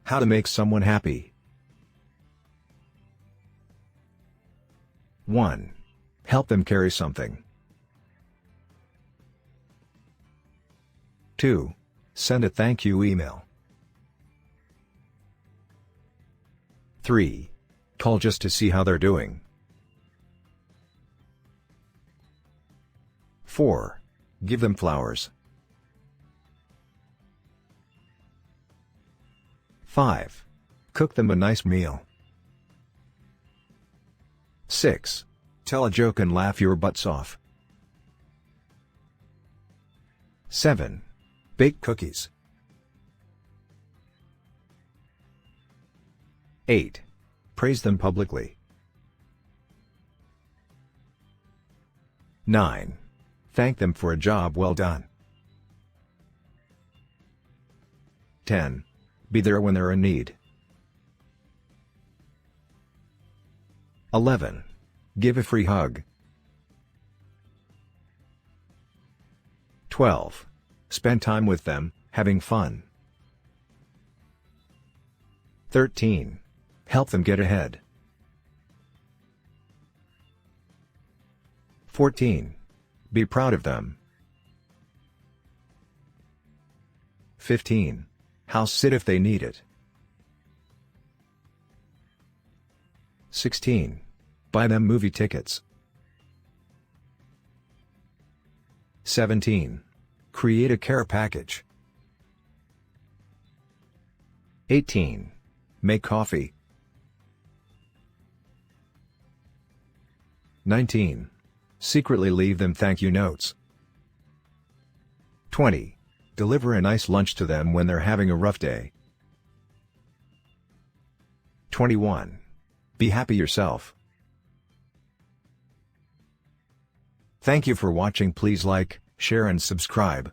How to make someone happy. 1. Help them carry something. 2. Send a thank you email. 3. Call just to see how they're doing. 4. Give them flowers. 5. Cook them a nice meal. 6. Tell a joke and laugh your butts off. 7. Bake cookies. 8. Praise them publicly. 9. Thank them for a job well done. 10. Be there when they're in need. 11. Give a free hug. 12. Spend time with them, having fun. 13. Help them get ahead. 14. Be proud of them. 15. House sit if they need it. 16. Buy them movie tickets. 17. Create a care package. 18. Make coffee. 19. Secretly leave them thank you notes. 20. Deliver a nice lunch to them when they're having a rough day. 21. Be happy yourself. Thank you for watching. Please like, share and subscribe.